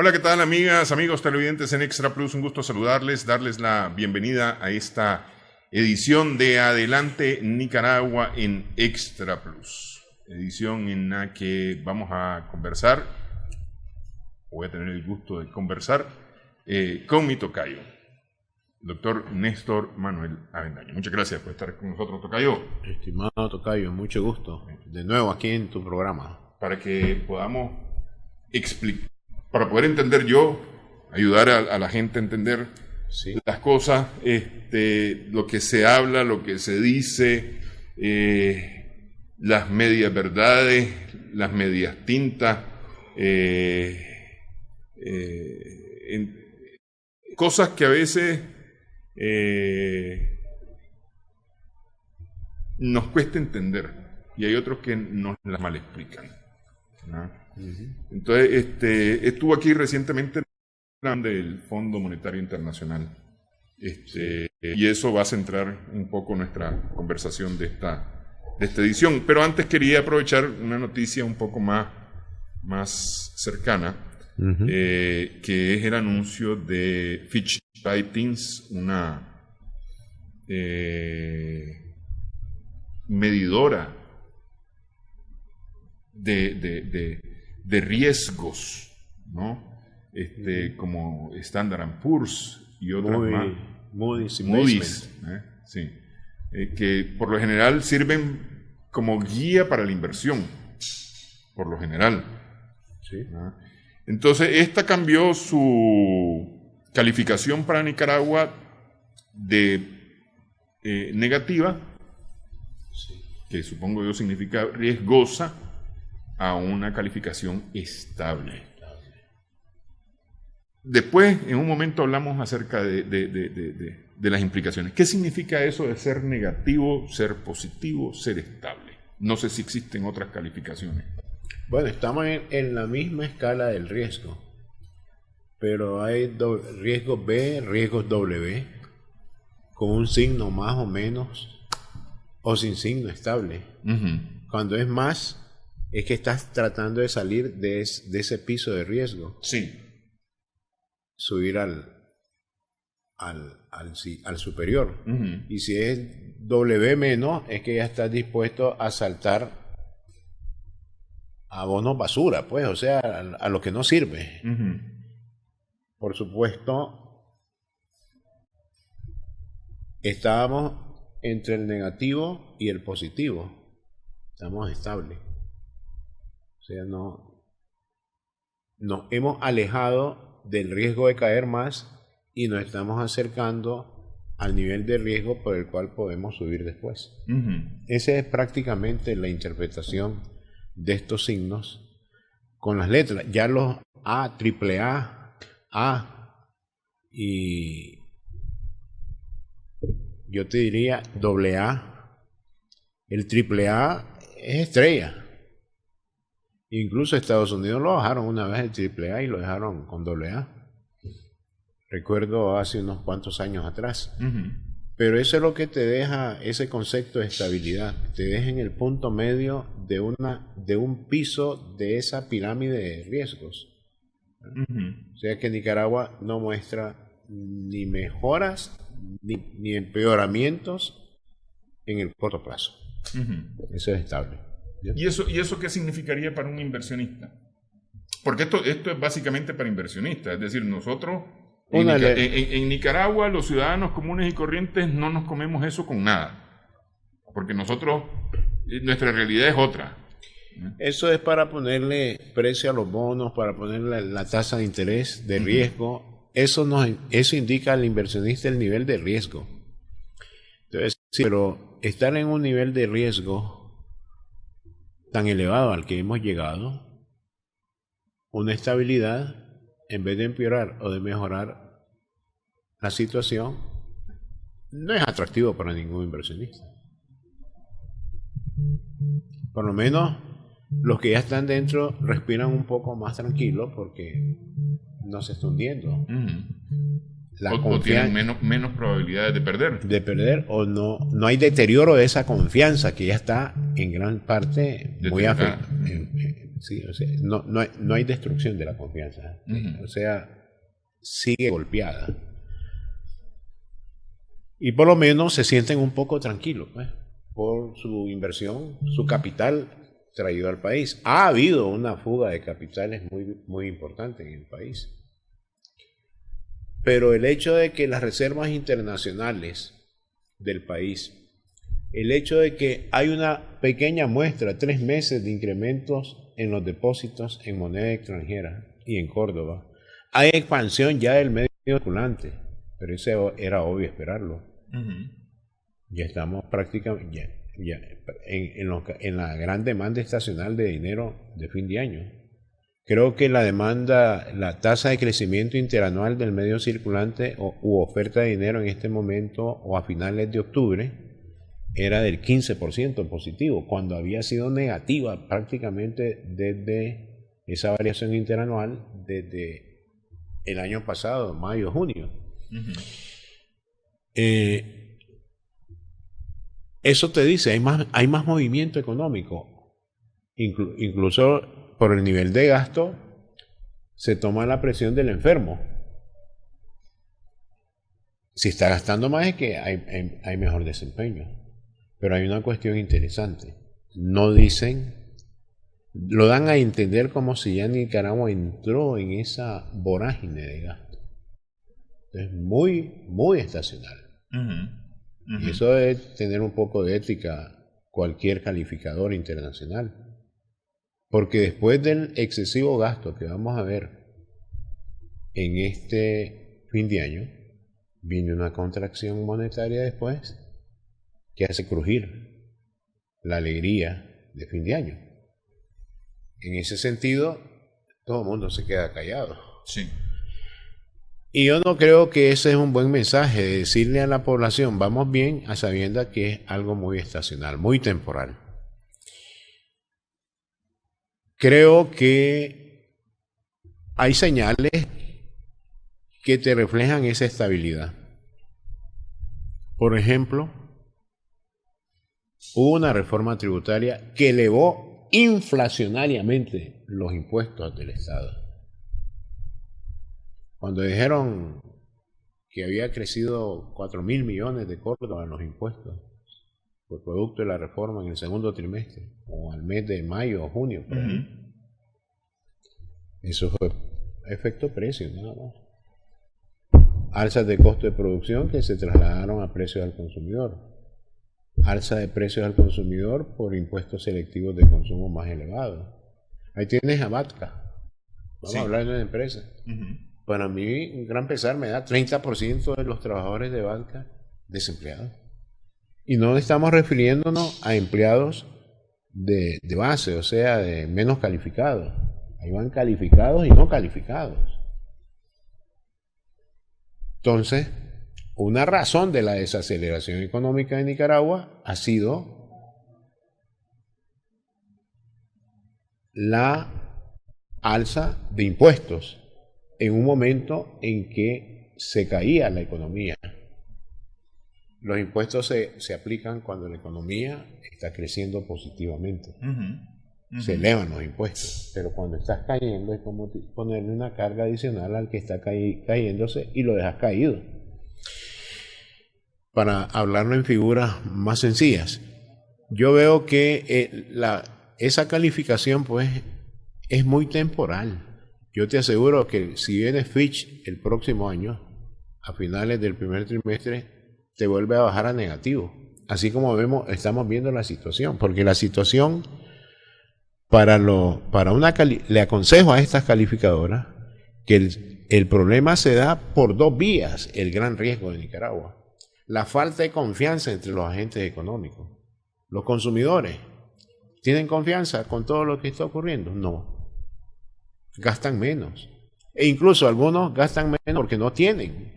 Hola, ¿qué tal, amigas, amigos televidentes en Extra Plus? Un gusto saludarles, darles la bienvenida a esta edición de Adelante Nicaragua en Extra Plus. Edición en la que vamos a conversar, voy a tener el gusto de conversar con mi tocayo, doctor Néstor Manuel Avendaño. Muchas gracias por estar con nosotros, tocayo. Estimado tocayo, mucho gusto. De nuevo aquí en tu programa. Para que podamos explicar, para poder entender ayudar a la gente a entender las cosas, lo que se habla, lo que se dice, las medias verdades, las medias tintas, cosas que a veces nos cuesta entender y hay otros que nos las mal explican, ¿no? Entonces, estuvo aquí recientemente del Fondo Monetario Internacional, y eso va a centrar un poco nuestra conversación de esta edición. Pero antes quería aprovechar una noticia un poco más cercana, que es el anuncio de Fitch Ratings, una medidora de riesgos, ¿no? Como Standard & Poor's y otras más. Moody's, sí. Que por lo general sirven como guía para la inversión, por lo general. Sí. ¿No? Entonces, esta cambió su calificación para Nicaragua de negativa, que supongo yo significa riesgosa, a una calificación estable. Después, en un momento, hablamos acerca de las implicaciones. ¿Qué significa eso de ser negativo, ser positivo, ser estable? No sé si existen otras calificaciones. Bueno, estamos en la misma escala del riesgo, pero hay riesgos B, riesgos W, con un signo más o menos, o sin signo estable. Cuando es más, es que estás tratando de salir de ese piso de riesgo. Sí. Subir al superior. Y si es W menos, es que ya estás dispuesto a saltar a bonos basura, pues, o sea, a lo que no sirve. Por supuesto, estábamos entre el negativo y el positivo. Estamos estables. O sea, nos hemos alejado del riesgo de caer más y nos estamos acercando al nivel de riesgo por el cual podemos subir después. Esa es prácticamente la interpretación de estos signos con las letras. Ya los A, AAA, A y yo te diría AA. El AAA es estrella. Incluso Estados Unidos lo bajaron una vez el AAA y lo dejaron con AA. Recuerdo hace unos cuantos años atrás. Pero eso es lo que te deja ese concepto de estabilidad. Te deja en el punto medio de un piso de esa pirámide de riesgos. O sea que Nicaragua no muestra ni mejoras ni empeoramientes en el corto plazo. Eso es estable. ¿Y eso qué significaría para un inversionista? Porque esto es básicamente para inversionistas. Es decir, nosotros en Nicaragua, los ciudadanos comunes y corrientes no nos comemos eso con nada. Porque nuestra realidad es otra. Eso es para ponerle precio a los bonos, para ponerle la tasa de interés, de riesgo. Eso indica al inversionista el nivel de riesgo. Entonces, sí, pero estar en un nivel de riesgo tan elevado al que hemos llegado, una estabilidad, en vez de empeorar o de mejorar la situación, no es atractivo para ningún inversionista. Por lo menos los que ya están dentro respiran un poco más tranquilos porque no se está hundiendo. O tienen menos probabilidades de perder. De perder, o no hay deterioro de esa confianza que ya está en gran parte muy Sí, o sea, no hay destrucción de la confianza. O sea, sigue golpeada. Y por lo menos se sienten un poco tranquilos, pues, por su inversión, su capital traído al país. Ha habido una fuga de capitales muy importante en el país. Pero el hecho de que las reservas internacionales del país, el hecho de que hay una pequeña muestra, 3 meses de incrementos en los depósitos en moneda extranjera y en Córdoba, hay expansión ya del medio circulante, pero eso era obvio esperarlo. Ya estamos prácticamente en la gran demanda estacional de dinero de fin de año. Creo que la tasa de crecimiento interanual del medio circulante u oferta de dinero en este momento o a finales de octubre era del 15% positivo, cuando había sido negativa prácticamente desde esa variación interanual desde el año pasado, mayo, junio. Eso te dice, hay más movimiento económico, incluso por el nivel de gasto se toma la presión del enfermo. Si está gastando más es que hay mejor desempeño. Pero hay una cuestión interesante. No dicen, lo dan a entender como si ya Nicaragua entró en esa vorágine de gasto. Es muy estacional. Y eso debe tener un poco de ética cualquier calificador internacional. Porque después del excesivo gasto que vamos a ver en este fin de año, viene una contracción monetaria después que hace crujir la alegría de fin de año. En ese sentido, todo el mundo se queda callado. Sí. Y yo no creo que ese es un buen mensaje, de decirle a la población, vamos bien, a sabiendas que es algo muy estacional, muy temporal. Creo que hay señales que te reflejan esa estabilidad. Por ejemplo, hubo una reforma tributaria que elevó inflacionariamente los impuestos del Estado. Cuando dijeron que había crecido 4.000 millones de Córdoba en los impuestos por producto de la reforma en el segundo trimestre, o al mes de mayo o junio, por ahí. Eso fue efecto precio, nada más. Alzas de costo de producción que se trasladaron a precios al consumidor. Alza de precios al consumidor por impuestos selectivos de consumo más elevados. Ahí tienes a Batca. Vamos a hablar de una empresa. Para mí, un gran pesar, me da 30% de los trabajadores de Batca desempleados. Y no estamos refiriéndonos a empleados de base, o sea, de menos calificados. Ahí van calificados y no calificados. Entonces, una razón de la desaceleración económica de Nicaragua ha sido la alza de impuestos en un momento en que se caía la economía. Los impuestos se aplican cuando la economía está creciendo positivamente. Se elevan los impuestos, pero cuando estás cayendo es como ponerle una carga adicional al que está cayéndose y lo dejas caído. Para hablarlo en figuras más sencillas, yo veo que esa calificación pues es muy temporal. Yo te aseguro que si viene Fitch el próximo año, a finales del primer trimestre, te vuelve a bajar a negativo. Así como estamos viendo la situación, porque la situación le aconsejo a estas calificadoras que el problema se da por 2 vías, el gran riesgo de Nicaragua. La falta de confianza entre los agentes económicos. Los consumidores, ¿tienen confianza con todo lo que está ocurriendo? No. Gastan menos. E incluso algunos gastan menos porque no tienen.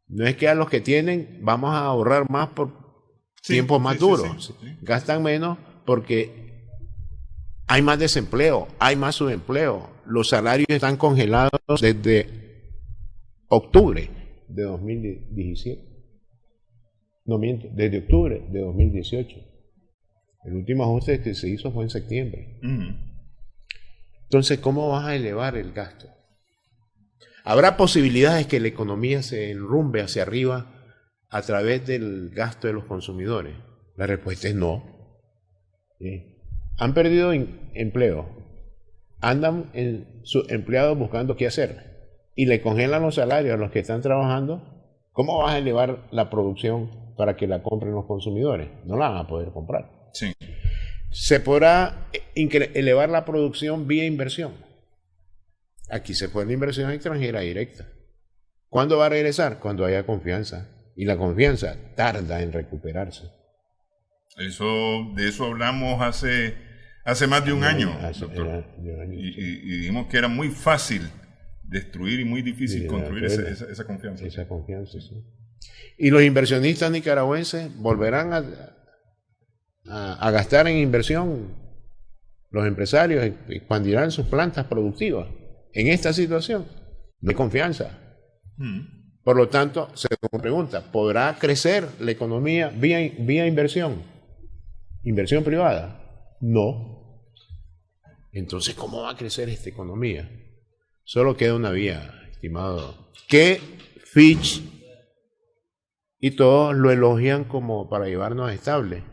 No es que a los que tienen vamos a ahorrar más por tiempos más duros. Gastan menos porque hay más desempleo, hay más subempleo. Los salarios están congelados desde octubre de 2017. No miento, desde octubre de 2018. El último ajuste que se hizo fue en septiembre. Entonces, ¿cómo vas a elevar el gasto? ¿Habrá posibilidades que la economía se enrumbe hacia arriba a través del gasto de los consumidores? La respuesta es no. ¿Sí? Han perdido empleo. Andan sus empleados buscando qué hacer. Y le congelan los salarios a los que están trabajando. ¿Cómo vas a elevar la producción para que la compren los consumidores? No la van a poder comprar. Sí. Se podrá elevar la producción vía inversión. Aquí se puede la inversión extranjera directa. ¿Cuándo va a regresar? Cuando haya confianza. Y la confianza tarda en recuperarse. De eso hablamos hace más de un año, doctor. Y dijimos que era muy fácil destruir y muy difícil construir esa confianza. Esa confianza, sí. Y los inversionistas nicaragüenses volverán a gastar en inversión. Los empresarios expandirán sus plantas productivas. En esta situación no hay confianza. Por lo tanto, se pregunta, ¿podrá crecer la economía vía inversión? ¿Inversión privada? No. Entonces, ¿cómo va a crecer esta economía? Solo queda una vía, estimado, que Fitch y todos lo elogian como para llevarnos a estable.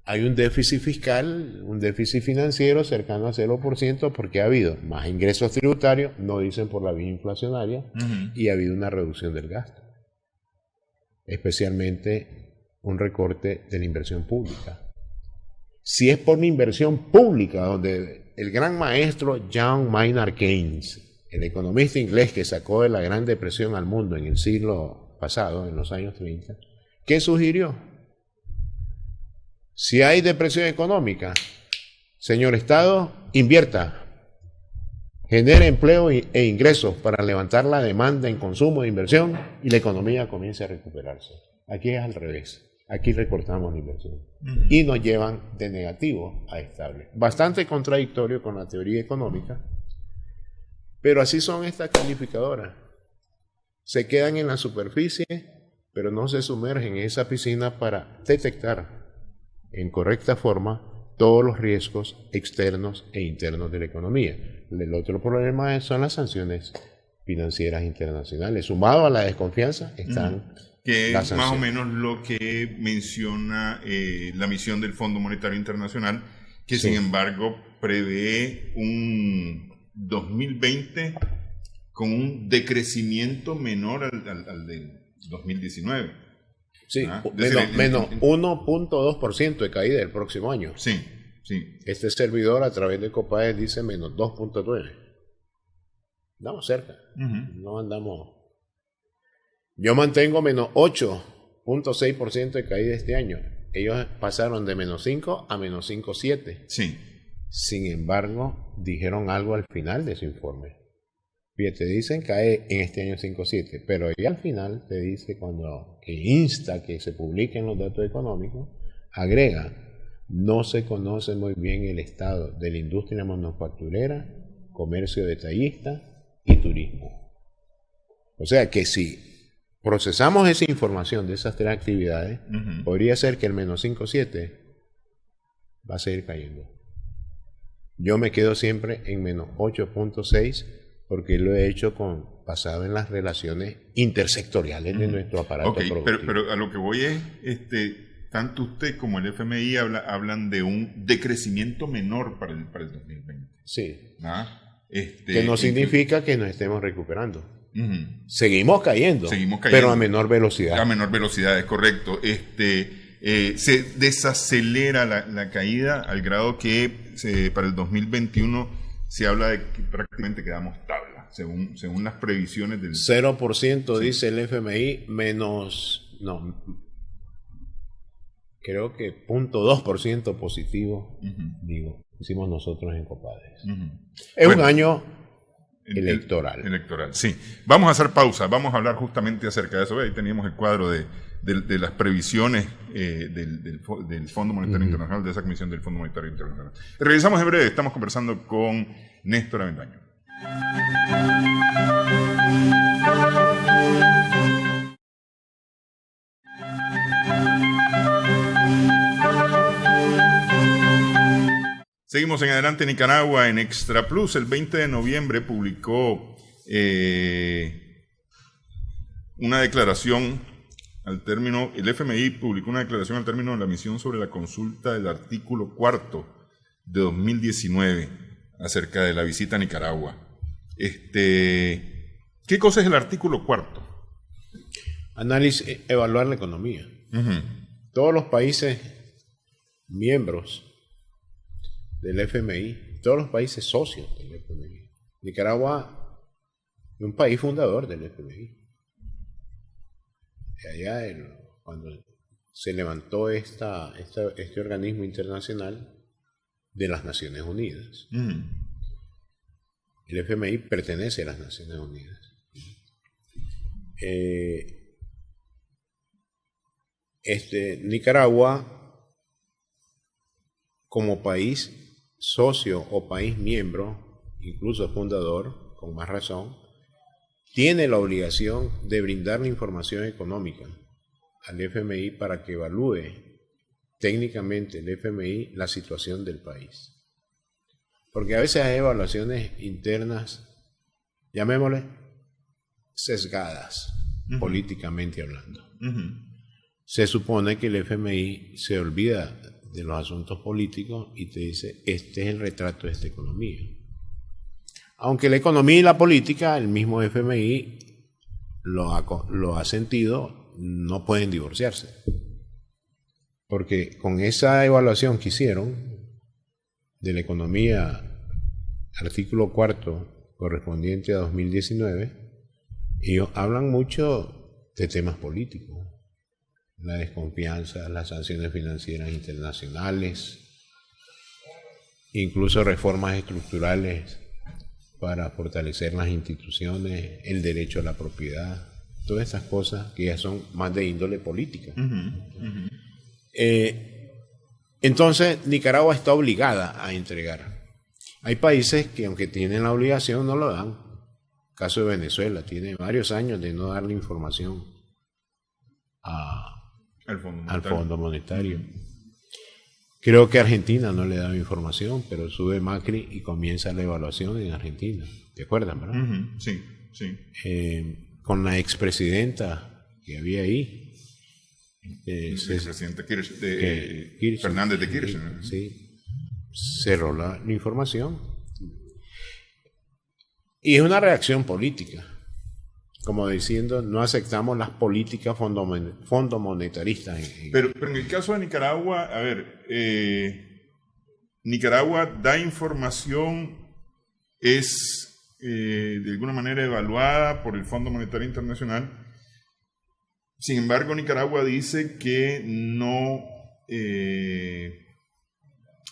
Hay un déficit fiscal, un déficit financiero cercano al 0% porque ha habido más ingresos tributarios, no dicen por la vía inflacionaria, y ha habido una reducción del gasto. Especialmente un recorte de la inversión pública. Si es por una inversión pública, donde el gran maestro John Maynard Keynes, el economista inglés que sacó de la Gran Depresión al mundo en el siglo pasado, en los años 30, ¿qué sugirió? Si hay depresión económica, señor Estado, invierta, genere empleo e ingresos para levantar la demanda en consumo e inversión y la economía comience a recuperarse. Aquí es al revés. Aquí recortamos la inversión y nos llevan de negativo a estable. Bastante contradictorio con la teoría económica, pero así son estas calificadoras. Se quedan en la superficie, pero no se sumergen en esa piscina para detectar en correcta forma todos los riesgos externos e internos de la economía. El otro problema son las sanciones financieras internacionales. Sumado a la desconfianza están que es más o menos lo que menciona la misión del Fondo Monetario Internacional, que sin embargo prevé un 2020 con un decrecimiento menor al del 2019. Sí, menos 1.2% de caída el próximo año. Sí. Este servidor a través de Copades dice menos 2.9. Andamos cerca. No andamos. Yo mantengo menos 8.6% de caída este año. Ellos pasaron de menos 5 a menos 5.7. Sí. Sin embargo, dijeron algo al final de su informe. Fíjate, dicen cae en este año 5.7, pero ya al final te dice que insta que se publiquen los datos económicos, agrega, no se conoce muy bien el estado de la industria manufacturera, comercio detallista y turismo. O sea que si procesamos esa información de esas tres actividades, podría ser que el menos 5.7 va a seguir cayendo. Yo me quedo siempre en menos 8.6 porque lo he hecho basado en las relaciones intersectoriales de nuestro aparato productivo. Pero a lo que voy es, tanto usted como el FMI hablan de un decrecimiento menor para el 2020. Sí. Que no significa que nos estemos recuperando. Seguimos cayendo, pero a menor velocidad. A menor velocidad, es correcto. Se desacelera la caída al grado que para el 2021 se habla de que prácticamente quedamos tabla, según las previsiones del 0%, dice el FMI, creo que 0.2% positivo, hicimos nosotros en Copades. Es un año electoral. Sí. Vamos a hacer pausa, vamos a hablar justamente acerca de eso. Ahí teníamos el cuadro de las previsiones del Fondo Monetario Internacional, de esa comisión del Fondo Monetario Internacional. Regresamos en breve, estamos conversando con Néstor Avendaño. Seguimos en adelante. Nicaragua en Extra Plus el 20 de noviembre publicó una declaración al término, el FMI publicó una declaración al término de la misión sobre la consulta del artículo 4 de 2019 acerca de la visita a Nicaragua. ¿Qué cosa es el artículo 4? Evaluar la economía. Todos los países miembros del FMI, todos los países socios del FMI. Nicaragua es un país fundador del FMI. Allá, cuando se levantó este organismo internacional de las Naciones Unidas. El FMI pertenece a las Naciones Unidas. Nicaragua, como país socio o país miembro, incluso fundador, con más razón, tiene la obligación de brindar la información económica al FMI para que evalúe técnicamente el FMI la situación del país. Porque a veces hay evaluaciones internas, llamémosle, sesgadas, políticamente hablando. Se supone que el FMI se olvida de los asuntos políticos y te dice, este es el retrato de esta economía. Aunque la economía y la política, el mismo FMI lo ha sentido, no pueden divorciarse. Porque con esa evaluación que hicieron de la economía, artículo 4 correspondiente a 2019, ellos hablan mucho de temas políticos. La desconfianza, las sanciones financieras internacionales, incluso reformas estructurales para fortalecer las instituciones, el derecho a la propiedad, todas estas cosas que ya son más de índole política. Entonces, Nicaragua está obligada a entregar. Hay países que, aunque tienen la obligación, no lo dan. El caso de Venezuela, tiene varios años de no darle información al Fondo Monetario. Creo que Argentina no le daba información, pero sube Macri y comienza la evaluación en Argentina. ¿Te acuerdas, verdad? Sí. Con la expresidenta que había ahí. El presidente Fernández de Kirchner. Sí, cerró la información. Y es una reacción política. Como diciendo, no aceptamos las políticas fondomonetaristas. Pero en el caso de Nicaragua, a ver, Nicaragua da información, es de alguna manera evaluada por el Fondo Monetario Internacional. Sin embargo, Nicaragua dice que no,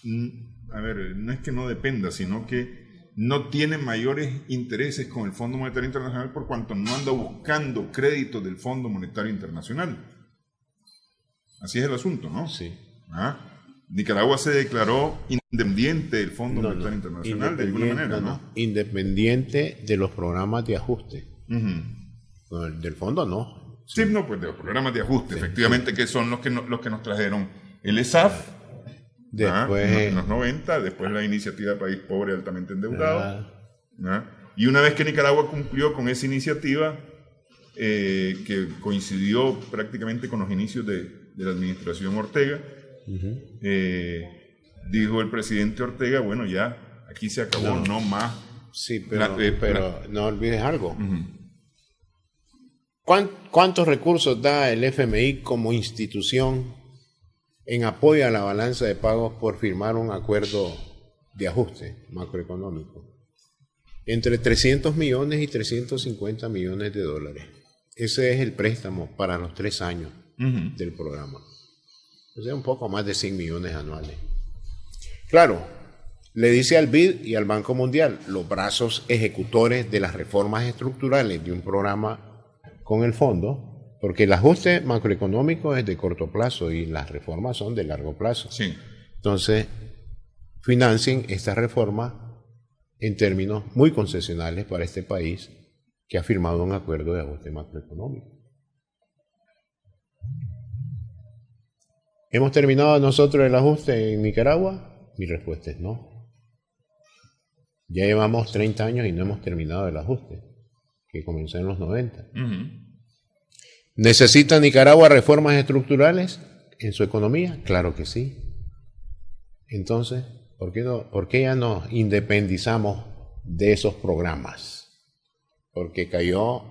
no es que no dependa, sino que no tiene mayores intereses con el Fondo Monetario Internacional por cuanto no anda buscando créditos del Fondo Monetario Internacional. Así es el asunto, ¿no? Sí. Nicaragua se declaró independiente del Fondo Monetario Internacional de alguna manera, ¿no? Independiente de los programas de ajuste. Del fondo no. Sí, no, pues de los programas de ajuste, efectivamente, que son los que nos trajeron el ESAF. Después, en los 90, después la iniciativa País Pobre Altamente Endeudado. Y una vez que Nicaragua cumplió con esa iniciativa, que coincidió prácticamente con los inicios de la administración Ortega, dijo el presidente Ortega, bueno, ya, aquí se acabó, no más. Sí, pero no olvides algo. ¿Cuántos recursos da el FMI como institución en apoyo a la balanza de pagos por firmar un acuerdo de ajuste macroeconómico? Entre 300 millones y 350 millones de dólares. Ese es el préstamo para los 3 años del programa. O sea, un poco más de 100 millones anuales. Claro, le dice al BID y al Banco Mundial, los brazos ejecutores de las reformas estructurales de un programa con el fondo, porque el ajuste macroeconómico es de corto plazo y las reformas son de largo plazo. Sí. Entonces, financien esta reforma en términos muy concesionales para este país que ha firmado un acuerdo de ajuste macroeconómico. ¿Hemos terminado nosotros el ajuste en Nicaragua? Mi respuesta es no. Ya llevamos 30 años y no hemos terminado el ajuste, que comenzó en los 90. ¿Necesita Nicaragua reformas estructurales en su economía? Claro que sí. Entonces, ¿por qué ya nos independizamos de esos programas? Porque cayó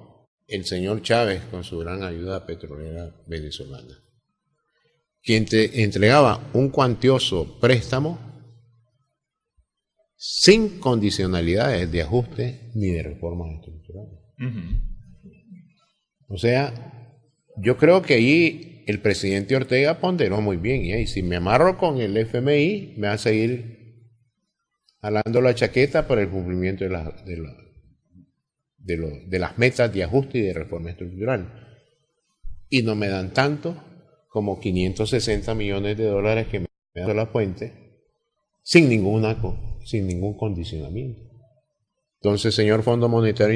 el señor Chávez con su gran ayuda petrolera venezolana, quien te entregaba un cuantioso préstamo sin condicionalidades de ajuste ni de reformas estructurales. O sea, yo creo que ahí el presidente Ortega ponderó muy bien, y si me amarro con el FMI, me va a seguir jalando la chaqueta para el cumplimiento de las metas de ajuste y de reforma estructural. Y no me dan tanto como 560 millones de dólares que me dan la fuente sin ningún condicionamiento. Entonces, señor Fondo Monetario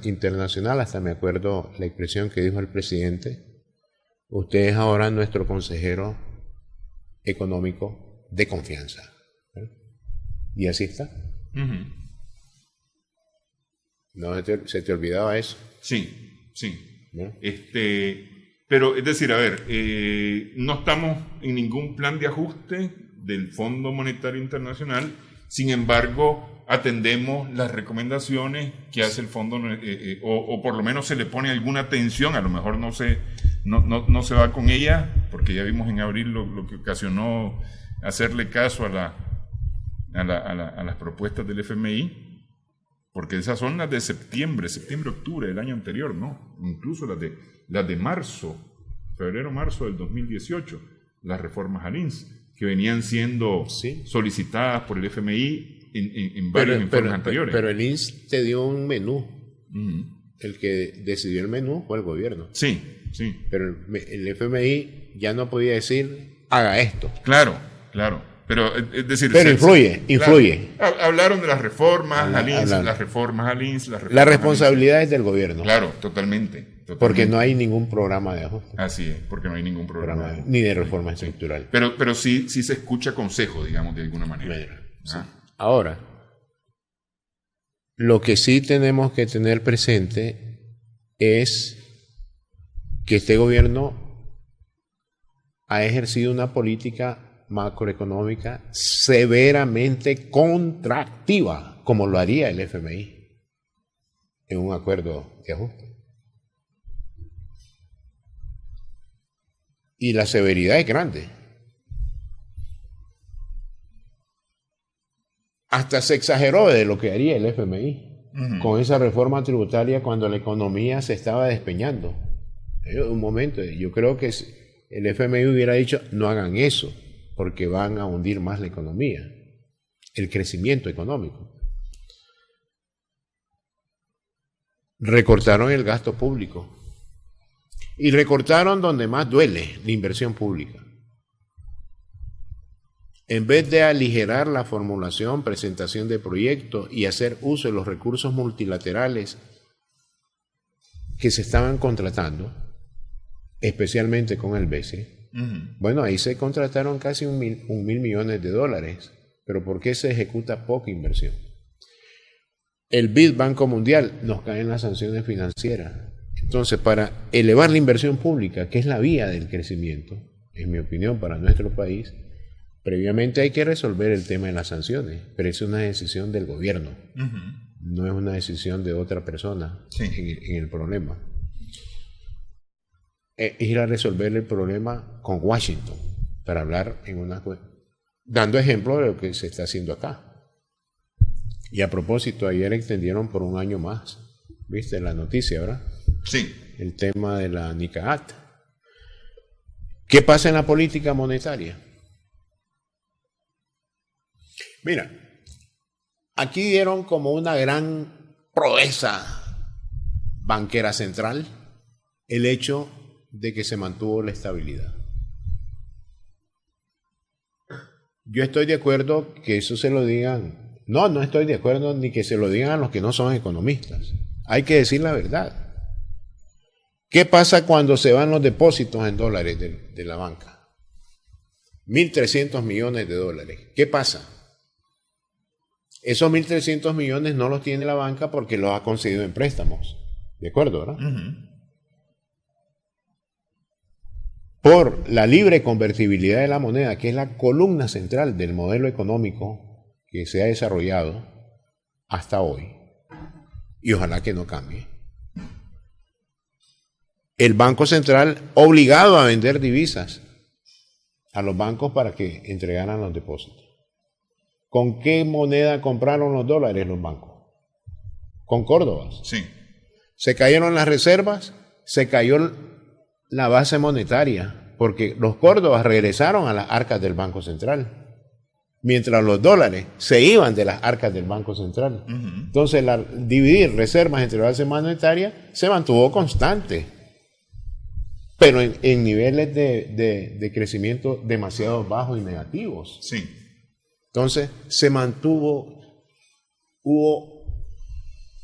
Internacional, hasta me acuerdo la expresión que dijo el presidente: usted es ahora nuestro consejero económico de confianza. Y así está. ¿No se te olvidaba eso? Sí, sí. ¿No? Pero, es decir, a ver, no estamos en ningún plan de ajuste del Fondo Monetario Internacional, sin embargo, atendemos las recomendaciones que hace el fondo, o por lo menos se le pone alguna atención, a lo mejor no se va con ella, porque ya vimos en abril lo que ocasionó hacerle caso a las propuestas del FMI, porque esas son las de septiembre, octubre del año anterior, ¿no? Incluso las de febrero-marzo del 2018, las reformas al INS, que venían siendo solicitadas por el FMI en varios informes anteriores. Pero el INS te dio un menú. El que decidió el menú fue el gobierno. Sí. Pero el FMI ya no podía decir, haga esto. Claro. Pero, es decir... Pero influye. Claro, hablaron de las reformas al INS, La responsabilidad es del gobierno. Claro, totalmente. Porque no hay ningún programa de ajuste. Así es, porque no hay ningún programa de ni de reforma estructural. Pero sí se escucha consejo, digamos, de alguna manera. Sí. Ahora, lo que sí tenemos que tener presente es que este gobierno ha ejercido una política macroeconómica severamente contractiva, como lo haría el FMI en un acuerdo de ajuste. Y la severidad es grande. Hasta se exageró de lo que haría el FMI con esa reforma tributaria cuando la economía se estaba despeñando. Un momento, yo creo que el FMI hubiera dicho, no hagan eso, porque van a hundir más la economía, el crecimiento económico. Recortaron el gasto público. Y recortaron donde más duele, la inversión pública. En vez de aligerar la formulación, presentación de proyectos y hacer uso de los recursos multilaterales que se estaban contratando, especialmente con el BCE, bueno, ahí se contrataron casi un mil millones de dólares, pero ¿por qué se ejecuta poca inversión? El BID, Banco Mundial, nos caen las sanciones financieras. Entonces, para elevar la inversión pública, que es la vía del crecimiento, en mi opinión, para nuestro país, previamente hay que resolver el tema de las sanciones, pero es una decisión del gobierno, no es una decisión de otra persona en el problema. Es ir a resolver el problema con Washington, para hablar dando ejemplo de lo que se está haciendo acá. Y a propósito, ayer extendieron por un año más, ¿viste la noticia, verdad? Sí. El tema de la NICAAT. ¿Qué pasa en la política monetaria? Mira, aquí dieron como una gran proeza banquera central el hecho de que se mantuvo la estabilidad. Yo estoy de acuerdo que eso se lo digan. No estoy de acuerdo ni que se lo digan a los que no son economistas. Hay que decir la verdad. ¿Qué pasa cuando se van los depósitos en dólares de la banca? 1.300 millones de dólares. ¿Qué pasa? Esos 1.300 millones no los tiene la banca porque los ha conseguido en préstamos. ¿De acuerdo, verdad? Por la libre convertibilidad de la moneda, que es la columna central del modelo económico que se ha desarrollado hasta hoy, y ojalá que no cambie, el Banco Central obligado a vender divisas a los bancos para que entregaran los depósitos. ¿Con qué moneda compraron los dólares los bancos? Con córdobas. Sí. Se cayeron las reservas, se cayó la base monetaria, porque los córdobas regresaron a las arcas del Banco Central, mientras los dólares se iban de las arcas del Banco Central. Entonces, dividir reservas entre la base monetaria se mantuvo constante, pero en niveles de crecimiento demasiado bajos y negativos. Sí. Entonces, hubo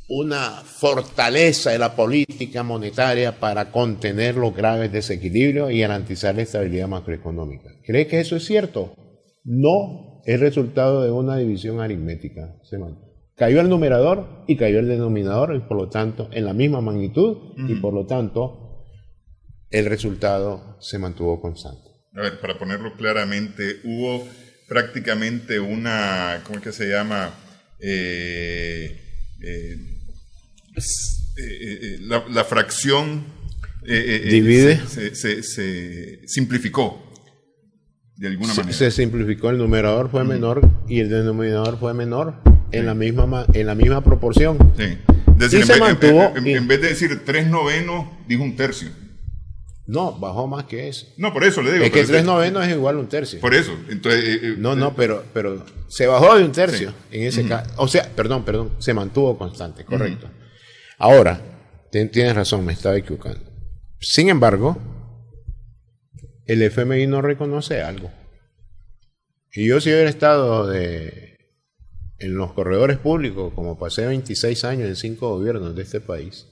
una fortaleza de la política monetaria para contener los graves desequilibrios y garantizar la estabilidad macroeconómica. ¿Cree que eso es cierto? No, es resultado de una división aritmética. Cayó el numerador y cayó el denominador, y por lo tanto, en la misma magnitud, y por lo tanto, el resultado se mantuvo constante. A ver, para ponerlo claramente, hubo prácticamente una, ¿cómo es que se llama? La fracción divide, se simplificó de alguna manera. Se simplificó, el numerador fue menor y el denominador fue menor en la misma proporción. Sí. Es decir, y se mantuvo. En vez de decir 3/9, dijo 1/3. No, bajó más que eso. No, por eso le digo. Es que 3/9 es igual a 1/3. Por eso. Entonces, pero se bajó de 1/3 sí. En ese caso. O sea, perdón, se mantuvo constante, correcto. Ahora, tienes razón, me estaba equivocando. Sin embargo, el FMI no reconoce algo. Y yo, si hubiera estado en los corredores públicos, como pasé 26 años en 5 gobiernos de este país,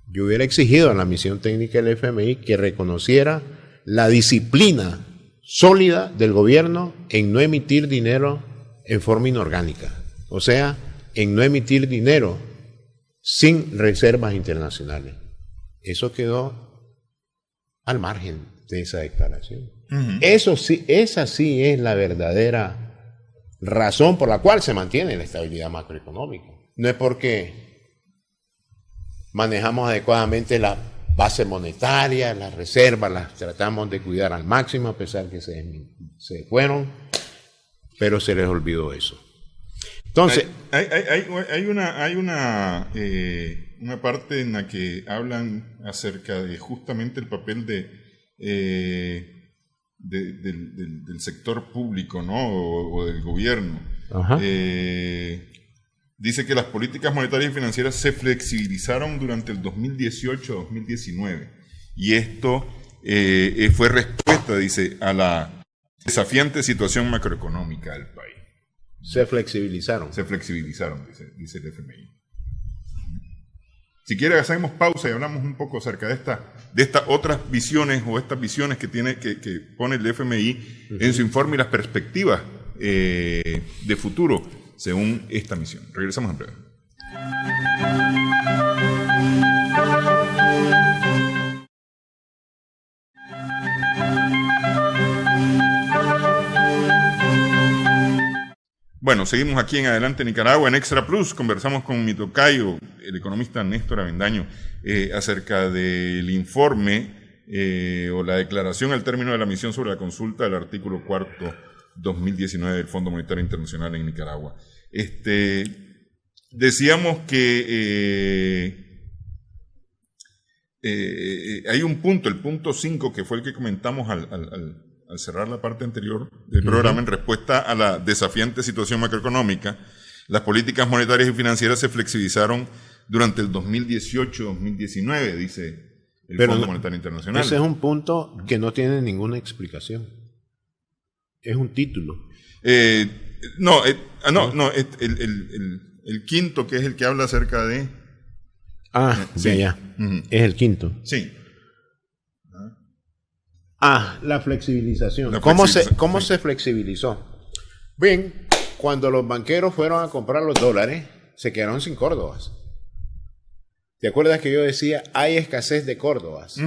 yo hubiera exigido a la misión técnica del FMI que reconociera la disciplina sólida del gobierno en no emitir dinero en forma inorgánica. O sea, en no emitir dinero sin reservas internacionales. Eso quedó al margen de esa declaración. Eso sí, esa sí es la verdadera razón por la cual se mantiene la estabilidad macroeconómica. No es porque manejamos adecuadamente la base monetaria, las reservas, las tratamos de cuidar al máximo a pesar que se fueron, pero se les olvidó eso. Entonces, hay una parte en la que hablan acerca de justamente el papel del sector público, ¿no? O del gobierno. Dice que las políticas monetarias y financieras se flexibilizaron durante el 2018-2019 y esto fue respuesta, dice, a la desafiante situación macroeconómica del país. Se flexibilizaron. Se flexibilizaron, dice el FMI. Si quiere, hacemos pausa y hablamos un poco acerca de estas otras visiones o estas visiones que pone el FMI en su informe y las perspectivas de futuro según esta misión. Regresamos en breve. Bueno, seguimos aquí en Adelante Nicaragua, en Extra Plus. Conversamos con mi tocayo, el economista Néstor Avendaño, acerca del informe o la declaración al término de la misión sobre la consulta del artículo 4 2019 del Fondo Monetario Internacional en Nicaragua. Decíamos que hay un punto, el punto 5, que fue el que comentamos al cerrar la parte anterior del programa, en respuesta a la desafiante situación macroeconómica. Las políticas monetarias y financieras se flexibilizaron durante el 2018-2019, dice el Fondo Monetario Internacional. Ese es un punto que no tiene ninguna explicación. Es un título. El quinto, que es el que habla acerca de... Sí. Ya. Es el quinto. Sí. La flexibilización. La ¿Cómo flexibilización. se flexibilizó? Bien, cuando los banqueros fueron a comprar los dólares, se quedaron sin córdobas. ¿Te acuerdas que yo decía, hay escasez de córdobas?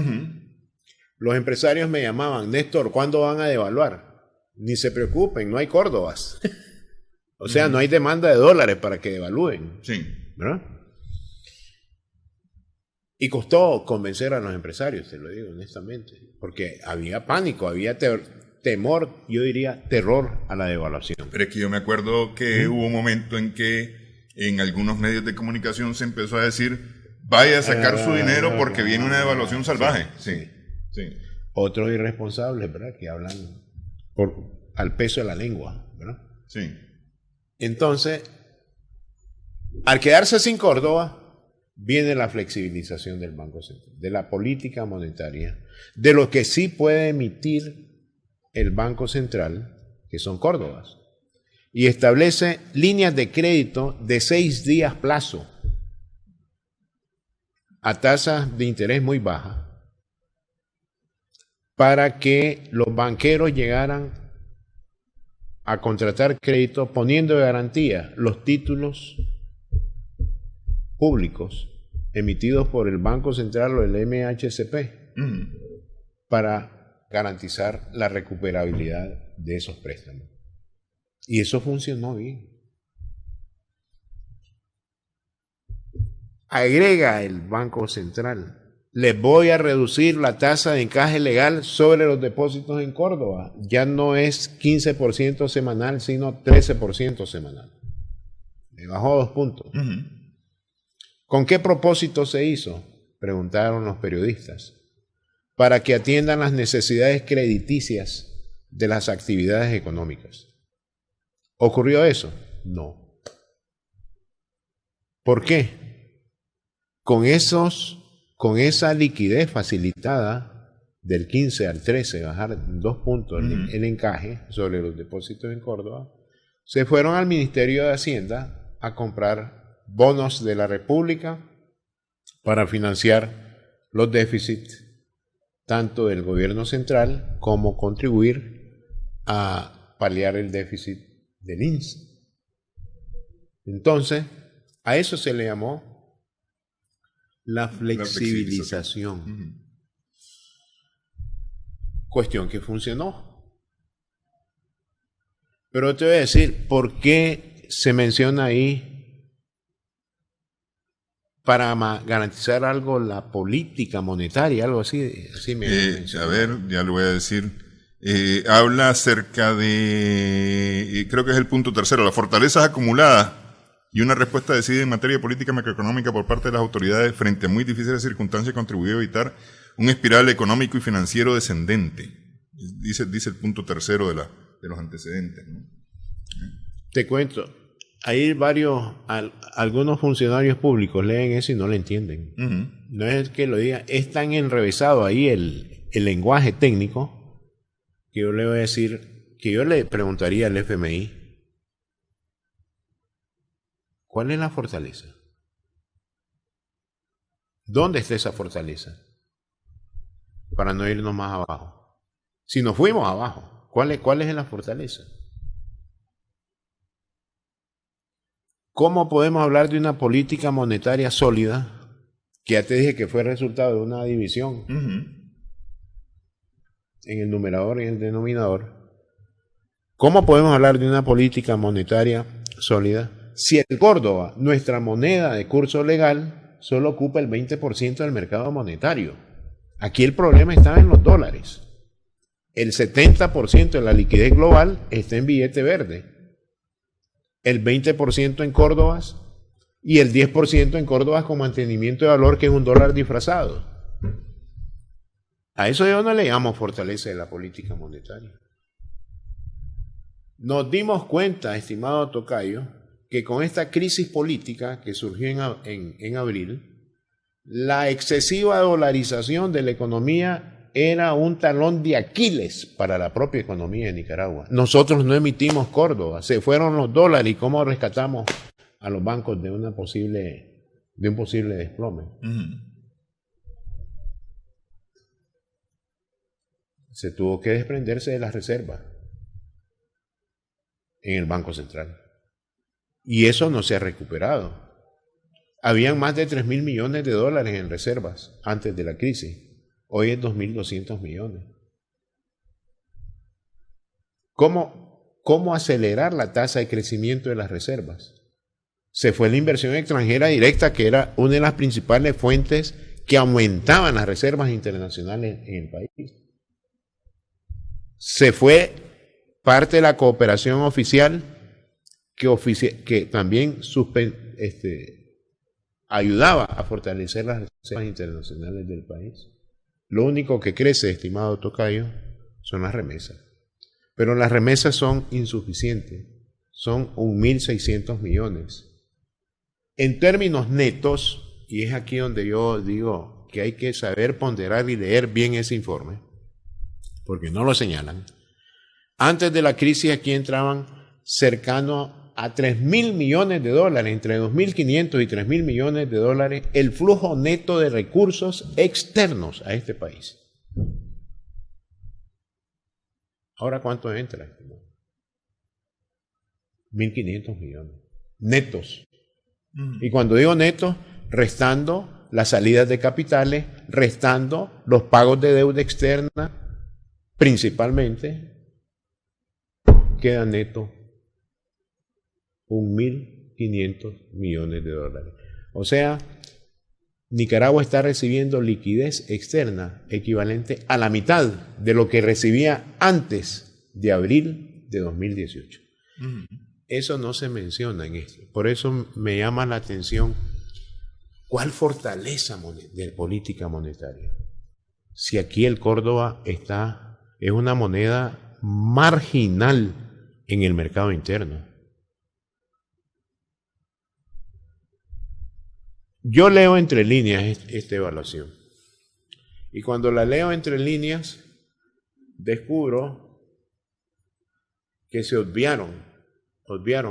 Los empresarios me llamaban, Néstor, ¿cuándo van a devaluar? Ni se preocupen, no hay córdobas. O sea, no hay demanda de dólares para que devalúen. Sí. ¿Verdad? Y costó convencer a los empresarios, te lo digo honestamente, porque había pánico, había temor, yo diría terror a la devaluación. Pero es que yo me acuerdo que hubo un momento en que en algunos medios de comunicación se empezó a decir, vaya a sacar su dinero porque viene una devaluación salvaje. Sí. Otros irresponsables, ¿verdad? Que hablan al peso de la lengua, ¿verdad? Sí. Entonces, al quedarse sin Córdoba, viene la flexibilización del Banco Central, de la política monetaria, de lo que sí puede emitir el Banco Central, que son córdobas, y establece líneas de crédito de 6 días plazo a tasas de interés muy bajas para que los banqueros llegaran a contratar crédito poniendo de garantía los títulos públicos emitidos por el Banco Central o el MHCP para garantizar la recuperabilidad de esos préstamos. Y eso funcionó bien. Agrega el Banco Central, les voy a reducir la tasa de encaje legal sobre los depósitos en Córdoba. Ya no es 15% semanal, sino 13% semanal. Le bajó 2 puntos. ¿Con qué propósito se hizo? Preguntaron los periodistas. Para que atiendan las necesidades crediticias de las actividades económicas. ¿Ocurrió eso? No. ¿Por qué? Con esa liquidez facilitada del 15 al 13, bajar 2 puntos el encaje sobre los depósitos en Córdoba, se fueron al Ministerio de Hacienda a comprar bonos de la República para financiar los déficits tanto del gobierno central como contribuir a paliar el déficit del INSS. Entonces, a eso se le llamó la flexibilización. Cuestión que funcionó. Pero te voy a decir, ¿por qué se menciona ahí para garantizar algo la política monetaria, algo así? A ver, ya lo voy a decir. Habla acerca de, creo que es el punto 3, las fortalezas acumuladas y una respuesta decidida en materia de política macroeconómica por parte de las autoridades frente a muy difíciles circunstancias contribuyó a evitar un espiral económico y financiero descendente. Dice el punto 3 de los antecedentes, ¿no? Te cuento, hay algunos funcionarios públicos leen eso y no lo entienden. No es que lo diga, es tan enrevesado ahí el lenguaje técnico que yo le voy a decir, que yo le preguntaría al FMI, ¿cuál es la fortaleza? ¿Dónde está esa fortaleza? Para no irnos más abajo. Si nos fuimos abajo, ¿cuál es la fortaleza? ¿Cómo podemos hablar de una política monetaria sólida, que ya te dije que fue resultado de una división en el numerador y en el denominador? ¿Cómo podemos hablar de una política monetaria sólida si el Córdoba, nuestra moneda de curso legal, solo ocupa el 20% del mercado monetario? Aquí el problema estaba en los dólares. El 70% de la liquidez global está en billete verde. El 20% en Córdobas y el 10% en Córdobas con mantenimiento de valor, que es un dólar disfrazado. A eso yo no le llamo fortaleza de la política monetaria. Nos dimos cuenta, estimado tocayo, que con esta crisis política que surgió en abril, la excesiva dolarización de la economía era un talón de Aquiles para la propia economía de Nicaragua. Nosotros no emitimos Córdoba, se fueron los dólares. ¿Y cómo rescatamos a los bancos de un posible desplome? se tuvo que desprenderse de las reservas en el Banco Central. Y eso no se ha recuperado. Habían más de 3.000 millones de dólares en reservas antes de la crisis. Hoy es 2.200 millones. ¿Cómo acelerar la tasa de crecimiento de las reservas? Se fue la inversión extranjera directa, que era una de las principales fuentes que aumentaban las reservas internacionales en el país. Se fue parte de la cooperación oficial que también ayudaba a fortalecer las reservas internacionales del país. Lo único que crece, estimado tocayo, son las remesas. Pero las remesas son insuficientes, son 1.600 millones. En términos netos, y es aquí donde yo digo que hay que saber ponderar y leer bien ese informe, porque no lo señalan. Antes de la crisis aquí entraban cercano a 3.000 millones de dólares, entre 2.500 y 3.000 millones de dólares, el flujo neto de recursos externos a este país. ¿Ahora cuánto entra? 1.500 millones. Netos. Y cuando digo netos, restando las salidas de capitales, restando los pagos de deuda externa, principalmente, queda neto 1.500 millones de dólares. O sea, Nicaragua está recibiendo liquidez externa equivalente a la mitad de lo que recibía antes de abril de 2018. Eso no se menciona en esto. Por eso me llama la atención cuál fortaleza de política monetaria. Si aquí el Córdoba es una moneda marginal en el mercado interno. Yo leo entre líneas esta evaluación. Y cuando la leo entre líneas, descubro que se obviaron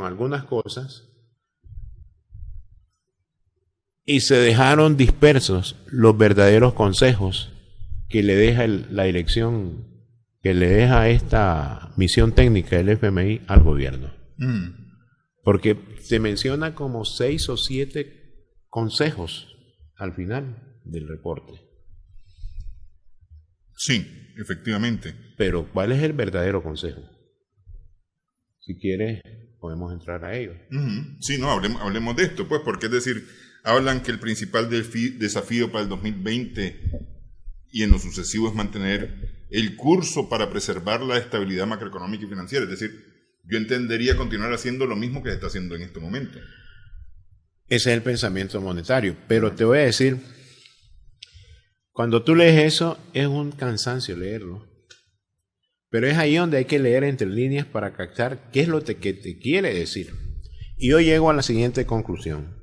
algunas cosas y se dejaron dispersos los verdaderos consejos que le deja la dirección, que le deja esta misión técnica del FMI al gobierno. Porque se menciona como 6 o 7 consejos al final del reporte. Sí, efectivamente. Pero ¿cuál es el verdadero consejo? Si quieres, podemos entrar a ello. Sí, no, hablemos de esto, pues, porque es decir, hablan que el principal desafío para el 2020 y en lo sucesivo es mantener el curso para preservar la estabilidad macroeconómica y financiera. Es decir, yo entendería continuar haciendo lo mismo que se está haciendo en este momento. Ese es el pensamiento monetario. Pero te voy a decir, cuando tú lees eso, es un cansancio leerlo. Pero es ahí donde hay que leer entre líneas para captar qué es lo que te quiere decir. Y yo llego a la siguiente conclusión.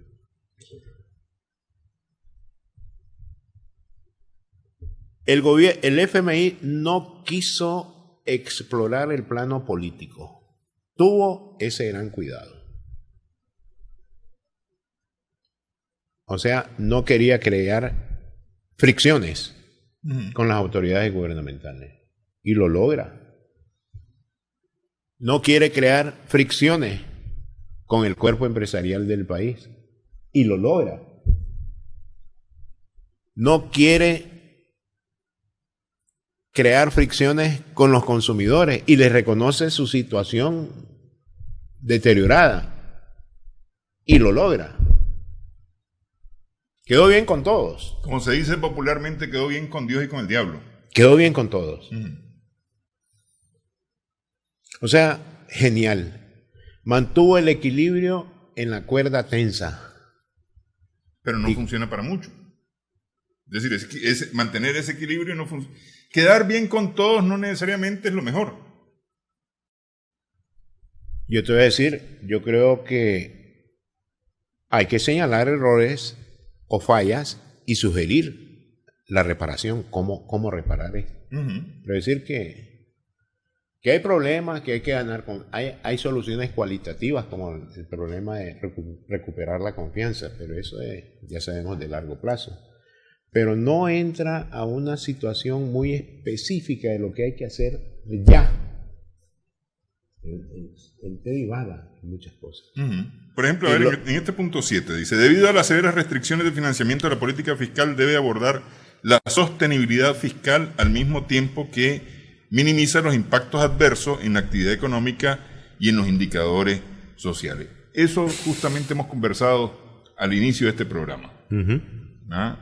El FMI no quiso explorar el plano político. Tuvo ese gran cuidado. O sea, no quería crear fricciones con las autoridades gubernamentales. Y lo logra. No quiere crear fricciones con el cuerpo empresarial del país. Y lo logra. No quiere crear fricciones con los consumidores y les reconoce su situación deteriorada. Y lo logra. Quedó bien con todos. Como se dice popularmente, quedó bien con Dios y con el diablo. Quedó bien con todos. O sea, genial. Mantuvo el equilibrio en la cuerda tensa. Pero no funciona para mucho. Es decir, mantener ese equilibrio no funciona. Quedar bien con todos no necesariamente es lo mejor. Yo te voy a decir, yo creo que hay que señalar errores o fallas y sugerir la reparación, cómo reparar esto. Pero decir que hay problemas, que hay que ganar hay soluciones cualitativas como el problema de recuperar la confianza, pero eso ya sabemos de largo plazo. pero no entra a una situación muy específica de lo que hay que hacer ya. Él te divaga en muchas cosas. Por ejemplo, a ver, en este punto 7 dice, debido a las severas restricciones de financiamiento de la política fiscal, debe abordar la sostenibilidad fiscal al mismo tiempo que minimiza los impactos adversos en la actividad económica y en los indicadores sociales. Eso justamente hemos conversado al inicio de este programa. ¿Ah?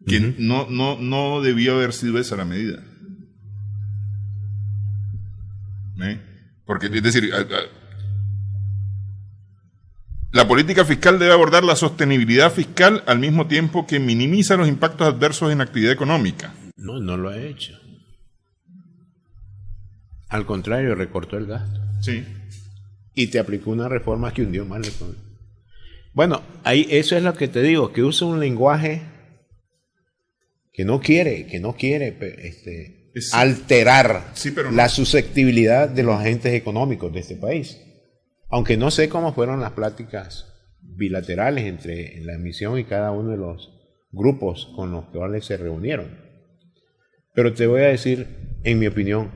Que no debió haber sido esa la medida. Porque, es decir, la política fiscal debe abordar la sostenibilidad fiscal al mismo tiempo que minimiza los impactos adversos en la actividad económica. No lo ha hecho. Al contrario, recortó el gasto. Sí. Y te aplicó una reforma que hundió más la economía. Bueno, ahí eso es lo que te digo, que usa un lenguaje que no quiere alterar la susceptibilidad de los agentes económicos de este país. Aunque no sé cómo fueron las pláticas bilaterales entre la misión y cada uno de los grupos con los cuales se reunieron. Pero te voy a decir, en mi opinión,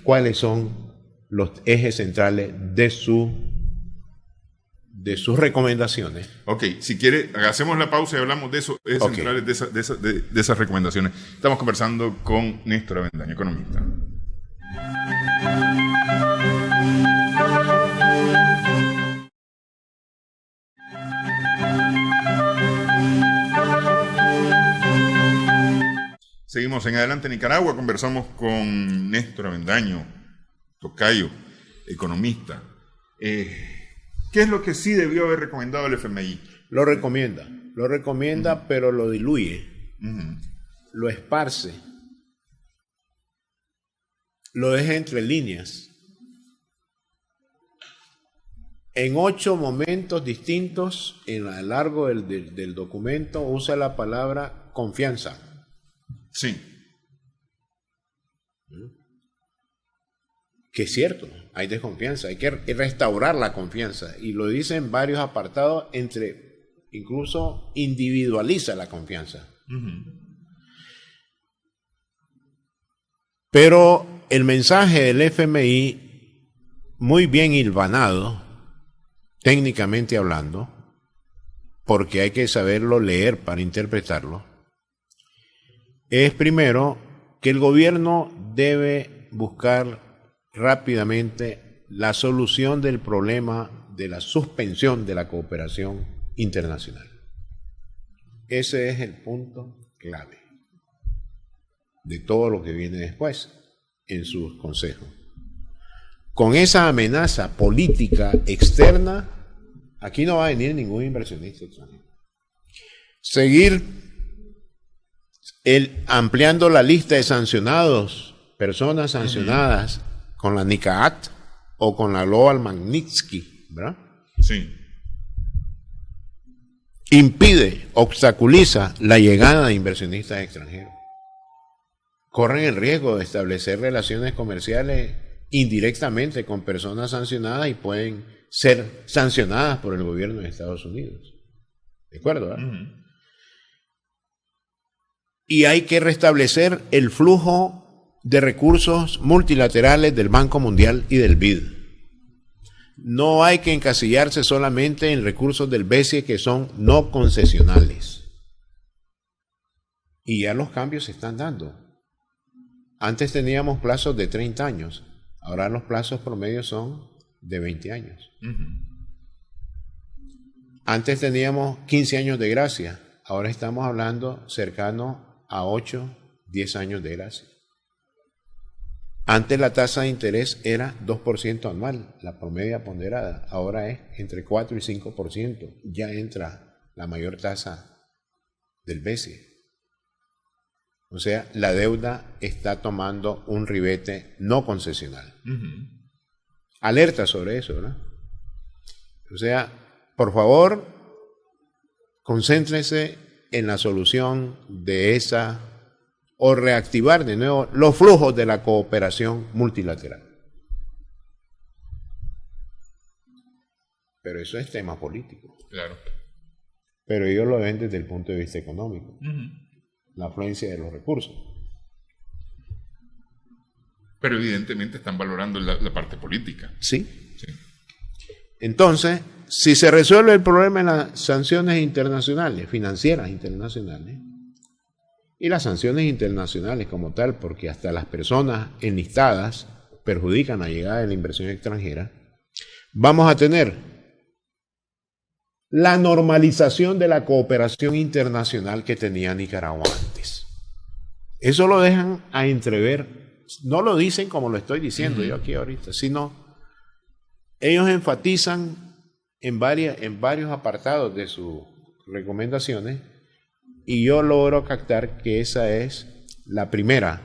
cuáles son los ejes centrales de sus recomendaciones. Ok, si quiere, hacemos la pausa y hablamos de esos ejes centrales de esas recomendaciones. Estamos conversando con Néstor Avendaño, economista. Seguimos en Adelante Nicaragua, conversamos con Néstor Avendaño, tocayo, economista. ¿Qué es lo que sí debió haber recomendado el FMI? Lo recomienda, pero lo diluye, lo esparce, lo deja entre líneas. En 8 momentos distintos, a lo largo del documento, usa la palabra confianza. Sí. Que es cierto, hay desconfianza, hay que restaurar la confianza, y lo dice en varios apartados, incluso individualiza la confianza. Pero el mensaje del FMI, muy bien hilvanado, técnicamente hablando, porque hay que saberlo leer para interpretarlo, es primero que el gobierno debe buscar rápidamente la solución del problema de la suspensión de la cooperación internacional. Ese es el punto clave de todo lo que viene después en sus consejos. Con esa amenaza política externa, aquí no va a venir ningún inversionista extranjero. Seguir ampliando la lista de sancionados, personas sancionadas con la NICAAT o con la Lowell Magnitsky, ¿verdad? Sí. Impide, obstaculiza la llegada de inversionistas extranjeros. Corren el riesgo de establecer relaciones comerciales indirectamente con personas sancionadas y pueden ser sancionadas por el gobierno de Estados Unidos. ¿De acuerdo? ¿Verdad? Y hay que restablecer el flujo de recursos multilaterales del Banco Mundial y del BID. No hay que encasillarse solamente en recursos del BCE que son no concesionales. Y ya los cambios se están dando. Antes teníamos plazos de 30 años, ahora los plazos promedios son de 20 años. Antes teníamos 15 años de gracia, ahora estamos hablando cercano a 8, 10 años de gracia. Antes la tasa de interés era 2% anual, la promedia ponderada, ahora es entre 4 y 5%, ya entra la mayor tasa del BCE. O sea, la deuda está tomando un ribete no concesional. Alerta sobre eso, ¿verdad? O sea, por favor, concéntrense en la solución de esa, o reactivar de nuevo los flujos de la cooperación multilateral. Pero eso es tema político. Claro. Pero ellos lo ven desde el punto de vista económico. la afluencia de los recursos. Pero evidentemente están valorando la parte política. Sí. Sí. Entonces, si se resuelve el problema en las sanciones internacionales, financieras internacionales, y las sanciones internacionales como tal, porque hasta las personas enlistadas perjudican la llegada de la inversión extranjera, vamos a tener la normalización de la cooperación internacional que tenía Nicaragua antes. Eso lo dejan a entrever, no lo dicen como lo estoy diciendo yo aquí ahorita, sino ellos enfatizan en varios apartados de sus recomendaciones, y yo logro captar que esa es la primera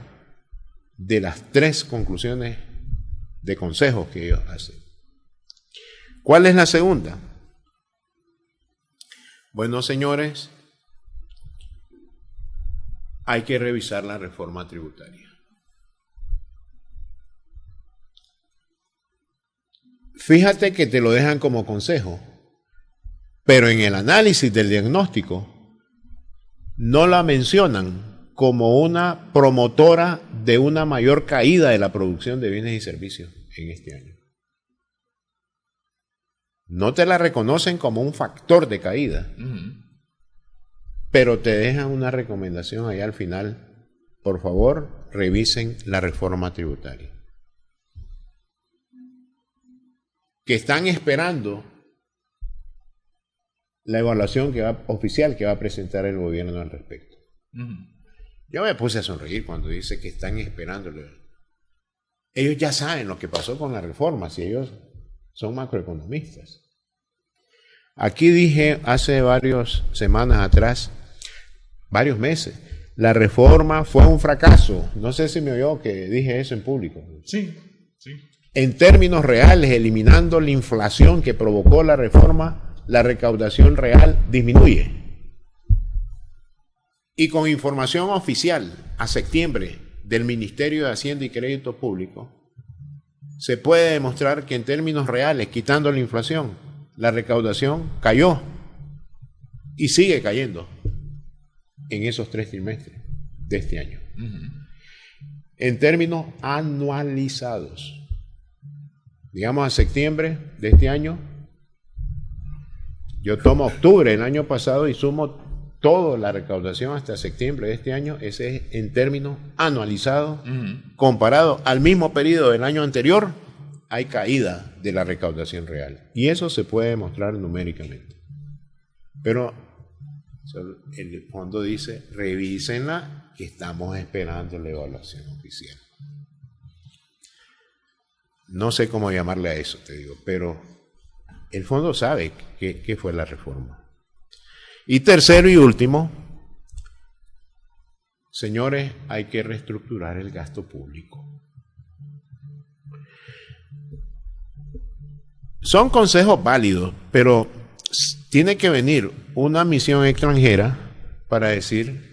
de las 3 conclusiones de consejos que ellos hacen. ¿Cuál es la segunda? Bueno, señores, hay que revisar la reforma tributaria. Fíjate que te lo dejan como consejo, pero en el análisis del diagnóstico no la mencionan como una promotora de una mayor caída de la producción de bienes y servicios en este año. No te la reconocen como un factor de caída, pero te dejan una recomendación ahí al final. Por favor, revisen la reforma tributaria. Que están esperando la evaluación oficial que va a presentar el gobierno al respecto. Yo me puse a sonreír cuando dice que están esperándolo. Ellos ya saben lo que pasó con la reforma, si ellos son macroeconomistas. Aquí dije hace varias semanas atrás, varios meses, la reforma fue un fracaso. No sé si me oyó que dije eso en público. Sí, sí. En términos reales, eliminando la inflación que provocó la reforma, la recaudación real disminuye. Y con información oficial a septiembre del Ministerio de Hacienda y Crédito Público, se puede demostrar que en términos reales, quitando la inflación, la recaudación cayó y sigue cayendo en esos 3 trimestres de este año. En términos anualizados, digamos a septiembre de este año, yo tomo octubre del año pasado y sumo toda la recaudación hasta septiembre de este año, ese es en términos anualizados, comparado al mismo periodo del año anterior, hay caída de la recaudación real. Y eso se puede demostrar numéricamente. Pero el fondo dice, revísenla, que estamos esperando la evaluación oficial. No sé cómo llamarle a eso, te digo, pero el fondo sabe qué fue la reforma. Y tercero y último, señores, hay que reestructurar el gasto público. Son consejos válidos, pero tiene que venir una misión extranjera para decir,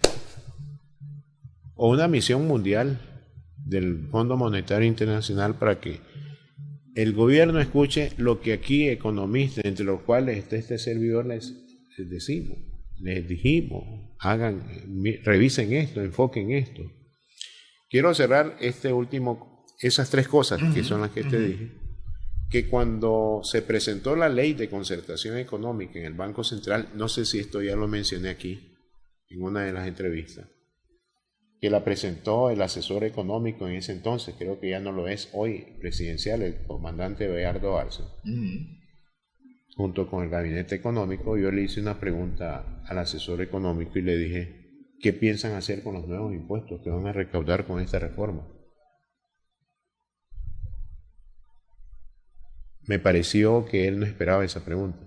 o una misión mundial del Fondo Monetario Internacional para que el gobierno escuche lo que aquí economistas, entre los cuales está este servidor, les dijimos, revisen esto, enfoquen esto. Quiero cerrar esas 3 cosas que son las que te dije, que cuando se presentó la ley de concertación económica en el Banco Central, no sé si esto ya lo mencioné aquí en una de las entrevistas, que la presentó el asesor económico en ese entonces, creo que ya no lo es hoy, presidencial, el comandante Beardo Arce, junto con el gabinete económico. Yo le hice una pregunta al asesor económico y le dije, ¿qué piensan hacer con los nuevos impuestos que van a recaudar con esta reforma? Me pareció que él no esperaba esa pregunta,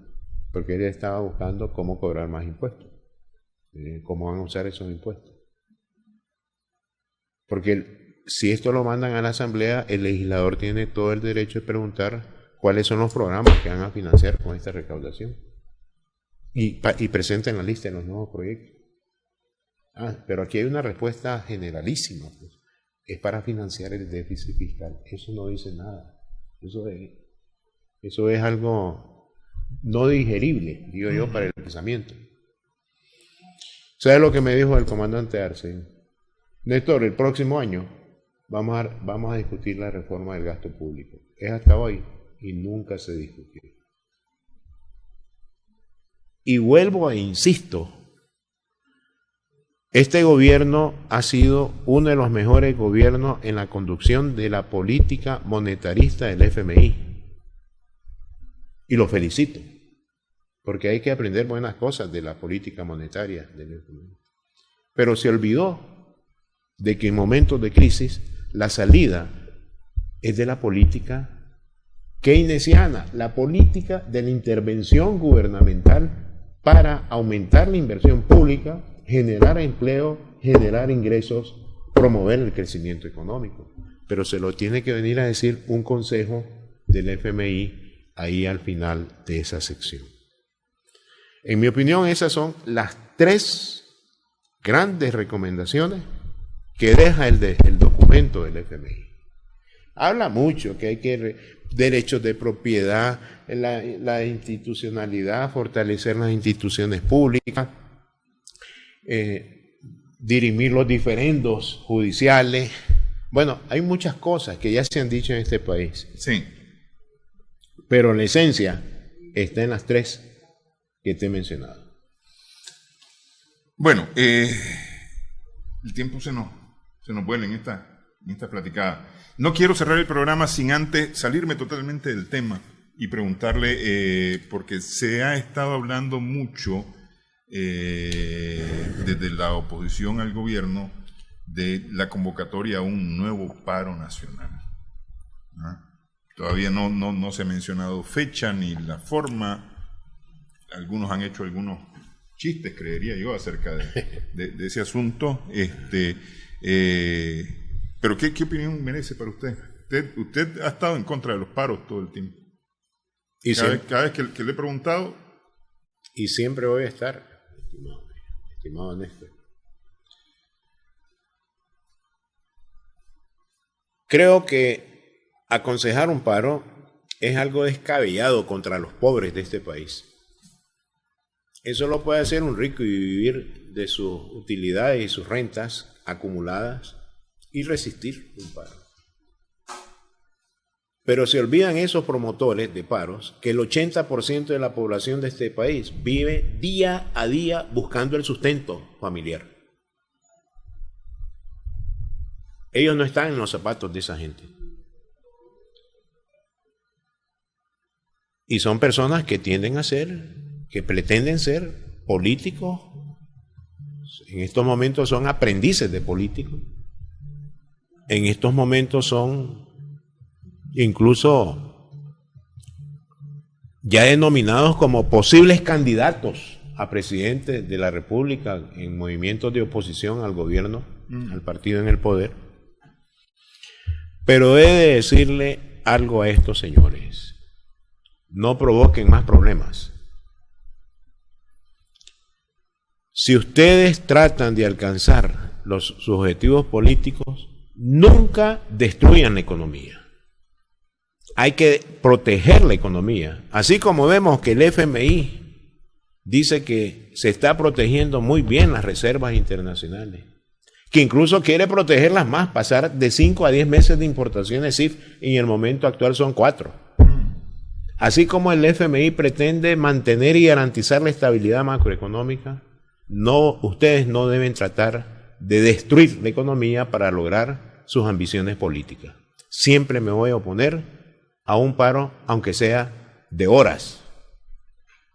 porque él estaba buscando cómo cobrar más impuestos, cómo van a usar esos impuestos. Porque si esto lo mandan a la Asamblea, el legislador tiene todo el derecho de preguntar cuáles son los programas que van a financiar con esta recaudación. Y presenten la lista de los nuevos proyectos. Pero aquí hay una respuesta generalísima. Pues. Es para financiar el déficit fiscal. Eso no dice nada. Eso es algo no digerible, digo yo, para el pensamiento. ¿Sabe lo que me dijo el comandante Arce? Néstor, el próximo año vamos a discutir la reforma del gasto público. Es hasta hoy y nunca se discutió. Y vuelvo e insisto, este gobierno ha sido uno de los mejores gobiernos en la conducción de la política monetarista del FMI. Y lo felicito, porque hay que aprender buenas cosas de la política monetaria del FMI. Pero se olvidó de que en momentos de crisis la salida es de la política keynesiana, la política de la intervención gubernamental para aumentar la inversión pública, generar empleo, generar ingresos, promover el crecimiento económico. Pero se lo tiene que venir a decir un consejo del FMI ahí al final de esa sección. En mi opinión, esas son las 3 grandes recomendaciones que deja el documento del FMI. Habla mucho que hay que derechos de propiedad, la institucionalidad, fortalecer las instituciones públicas, dirimir los diferendos judiciales. Bueno, hay muchas cosas que ya se han dicho en este país. Sí. Pero la esencia está en las 3 que te he mencionado. Bueno, el tiempo se nos vuela en esta platicada. No quiero cerrar el programa sin antes salirme totalmente del tema y preguntarle, porque se ha estado hablando mucho desde la oposición al gobierno de la convocatoria a un nuevo paro nacional. ¿Ah? Todavía no se ha mencionado fecha ni la forma. Algunos han hecho algunos chistes, creería yo, acerca de ese asunto. Pero ¿qué opinión merece para usted? Usted ha estado en contra de los paros todo el tiempo. Y cada vez que le he preguntado. Y siempre voy a estar, estimado Néstor. Creo que aconsejar un paro es algo descabellado contra los pobres de este país. Eso lo puede hacer un rico y vivir de sus utilidades y sus rentas acumuladas y resistir un paro. Pero se olvidan esos promotores de paros que el 80% de la población de este país vive día a día buscando el sustento familiar. Ellos no están en los zapatos de esa gente. Y son personas que que pretenden ser políticos. En estos momentos son aprendices de políticos. En estos momentos son incluso ya denominados como posibles candidatos a presidente de la República en movimientos de oposición al gobierno, al partido en el poder. Pero he de decirle algo a estos señores: no provoquen más problemas. Si ustedes tratan de alcanzar sus objetivos políticos, nunca destruyan la economía. Hay que proteger la economía. Así como vemos que el FMI dice que se está protegiendo muy bien las reservas internacionales, que incluso quiere protegerlas más, pasar de 5 a 10 meses de importaciones CIF, y en el momento actual son 4. Así como el FMI pretende mantener y garantizar la estabilidad macroeconómica, ustedes no deben tratar de destruir la economía para lograr sus ambiciones políticas. Siempre me voy a oponer a un paro, aunque sea de horas,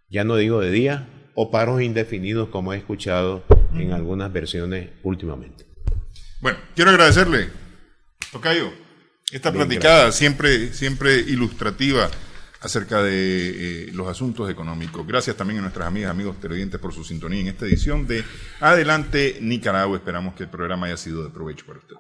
ya no digo de días, o paros indefinidos como he escuchado en algunas versiones últimamente. Bueno, quiero agradecerle, tocayo, esta platicada siempre ilustrativa acerca de los asuntos económicos. Gracias también a nuestras amigas, amigos televidentes por su sintonía en esta edición de Adelante Nicaragua. Esperamos que el programa haya sido de provecho para usted.